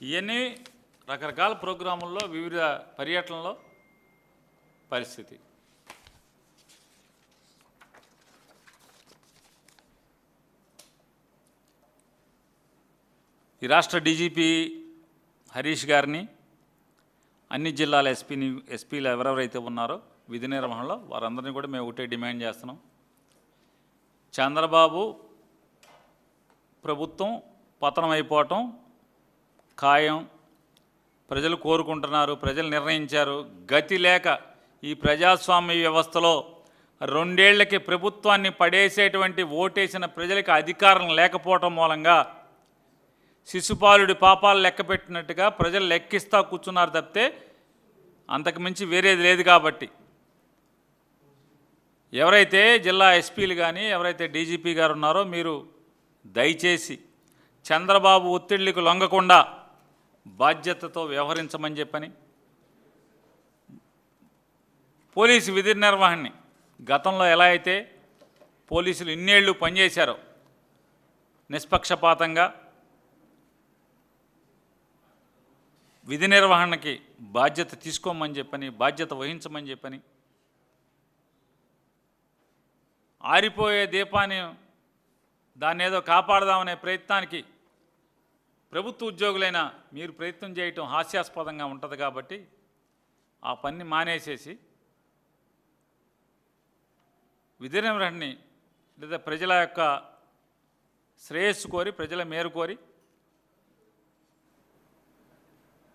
ఇవన్నీ రకరకాల ప్రోగ్రాముల్లో వివిధ పర్యటనలో పరిస్థితి. ఈ రాష్ట్ర డీజీపీ హరీష్ గారిని అన్ని జిల్లాల ఎస్పీలు ఎవరెవరైతే ఉన్నారో విధి నిర్వహణలో వారందరినీ కూడా మేము ఒకటే డిమాండ్ చేస్తున్నాం. చంద్రబాబు ప్రభుత్వం పతనం అయిపోవటం ఖాయం, ప్రజలు కోరుకుంటున్నారు, ప్రజలు నిర్ణయించారు. గతి లేక ఈ ప్రజాస్వామ్య వ్యవస్థలో 2 ఏళ్లకి ప్రభుత్వాన్ని పడేసేటువంటి ఓటేసిన ప్రజలకు అధికారం లేకపోవటం మూలంగా శిశుపాలుడి పాపాలు లెక్కపెట్టినట్టుగా ప్రజలు లెక్కిస్తా కూర్చున్నారు తప్పితే అంతకుమించి వేరేది లేదు. కాబట్టి ఎవరైతే జిల్లా ఎస్పీలు కానీ ఎవరైతే డీజీపీ గారు ఉన్నారో మీరు దయచేసి చంద్రబాబు ఒత్తిళ్లకు లొంగకుండా బాధ్యతతో వ్యవహరించమని చెప్పని, పోలీసు విధి నిర్వహణని గతంలో ఎలా అయితే పోలీసులు ఇన్నేళ్ళు పనిచేశారో నిష్పక్షపాతంగా విధి నిర్వహణకి బాధ్యత తీసుకోమని చెప్పని, బాధ్యత వహించమని చెప్పని, ఆరిపోయే దీపాన్ని దాన్ని ఏదో కాపాడదామనే ప్రయత్నానికి ప్రభుత్వ ఉద్యోగులైన మీరు ప్రయత్నం చేయటం హాస్యాస్పదంగా ఉంటుంది. కాబట్టి ఆ పని మానేసేసి విధి నిర్వహణని లేదా ప్రజల యొక్క శ్రేయస్సు కోరి, ప్రజల మేలు కోరి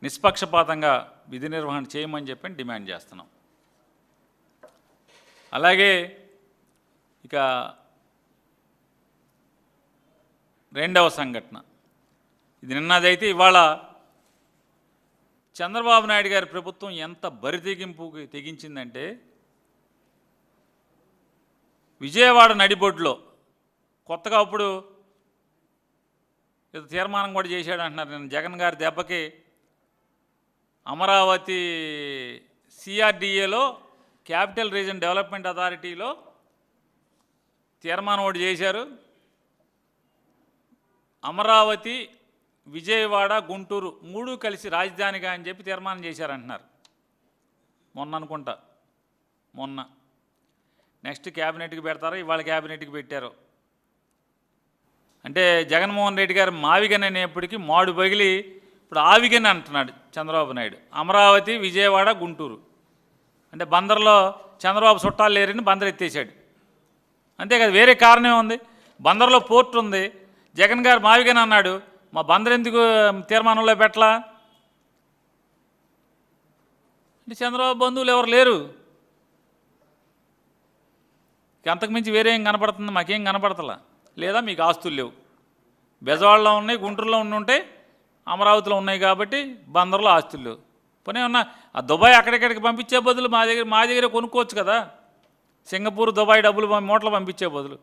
నిష్పక్షపాతంగా విధి నిర్వహణ చేయమని చెప్పి డిమాండ్ చేస్తున్నాం. అలాగే ఇక రెండవ సంఘటన, ఇది నిన్నదైతే ఇవాళ చంద్రబాబు నాయుడు గారి ప్రభుత్వం ఎంత బరితెగింపుకి తెగించిందంటే విజయవాడ నడిబొడ్డులో కొత్తగా అప్పుడు ఏదో తీర్మానం కూడా చేశాడు అంటున్నారు. నేను జగన్ గారి దెబ్బకి అమరావతి సిఆర్డిఏలో క్యాపిటల్ రీజన్ డెవలప్మెంట్ అథారిటీలో తీర్మానం ఒకటి చేశారు. అమరావతి, విజయవాడ, గుంటూరు 3 కలిసి రాజధానిగా అని చెప్పి తీర్మానం చేశారంటున్నారు. మొన్న అనుకుంటా, మొన్న నెక్స్ట్ క్యాబినెట్కి పెడతారో ఇవాళ క్యాబినెట్కి పెట్టారు. అంటే జగన్మోహన్ రెడ్డి గారు మావిగన్ అనేప్పటికీ మాడు పగిలి ఇప్పుడు ఆవిగన్ అంటున్నాడు చంద్రబాబు నాయుడు. అమరావతి, విజయవాడ, గుంటూరు అంటే బందర్లో చంద్రబాబు చుట్టాలు లేరని బందర్ ఎత్తేసాడు. అంతేకాదు, వేరే కారణం ఉంది. బందర్లో పోర్ట్ ఉంది. జగన్ గారు మావిగన్ అన్నాడు, మా బందర్ ఎందుకు తీర్మానంలో పెట్టలా అంటే చంద్రబాబు బంధువులు ఎవరు లేరు. అంతకుమించి వేరే ఏం కనపడుతుంది? మాకేం కనపడతలా. లేదా మీకు ఆస్తులు లేవు, బెజవాడలో ఉన్నాయి, గుంటూరులో ఉంటే అమరావతిలో ఉన్నాయి కాబట్టి బందర్లో ఆస్తులు లేవు. పోనీ ఉన్నా ఆ దుబాయ్ అక్కడిక్కడికి పంపించే బదులు మా దగ్గర కొనుక్కోవచ్చు కదా. సింగపూర్, దుబాయ్ డబ్బులు మూటలు పంపించే బదులు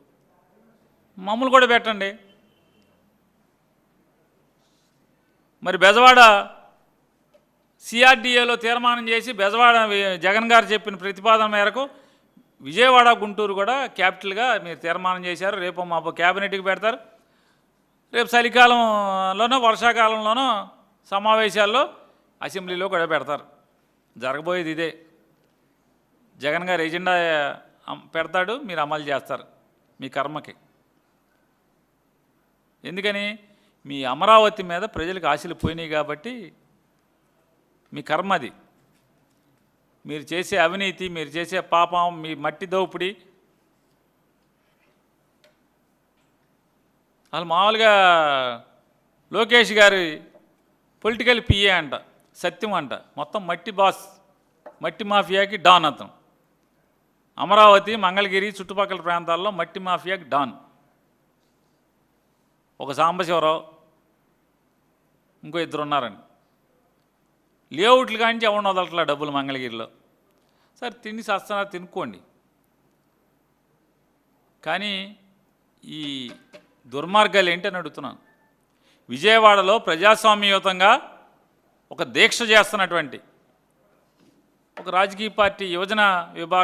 మమ్మల్ని కూడా పెట్టండి. మరి బెజవాడ సిఆర్డిఏలో తీర్మానం చేసి బెజవాడ జగన్ గారు చెప్పిన ప్రతిపాదన మేరకు విజయవాడ, గుంటూరు కూడా క్యాపిటల్గా మీరు తీర్మానం చేశారు. రేపు మా క్యాబినెట్కి పెడతారు. రేపు చలికాలంలోనో వర్షాకాలంలోనో సమావేశాల్లో అసెంబ్లీలో కూడా పెడతారు. జరగబోయేది ఇదే. జగన్ గారు ఎజెండా పెడతాడు, మీరు అమలు చేస్తారు మీ కర్మకి. ఎందుకని? మీ అమరావతి మీద ప్రజలకు ఆశలు పోయినాయి కాబట్టి మీ కర్మ అది. మీరు చేసే అవినీతి, మీరు చేసే పాపం, మీ మట్టి దోపిడి. అసలు మామూలుగా లోకేష్ గారి పొలిటికల్ పిఏ అంట, సత్యం అంట, మొత్తం మట్టి బాస్, మట్టి మాఫియాకి డాన్ అతను. అమరావతి, మంగళగిరి చుట్టుపక్కల ప్రాంతాల్లో మట్టి మాఫియాకి డాన్. ఒక సాంబశివరావు, ఇంకో 2 ఉన్నారండి. లేఅవుట్లు కానించి ఎవరిని వదలట్లా డబ్బులు మంగళగిరిలో. సరే తిండి సస్తున్నారు, తినుకోండి. కానీ ఈ దుర్మార్గాలు ఏంటని అడుగుతున్నాను. విజయవాడలో ప్రజాస్వామ్యయుతంగా ఒక దీక్ష చేస్తున్నటువంటి ఒక రాజకీయ పార్టీ యువజన విభాగం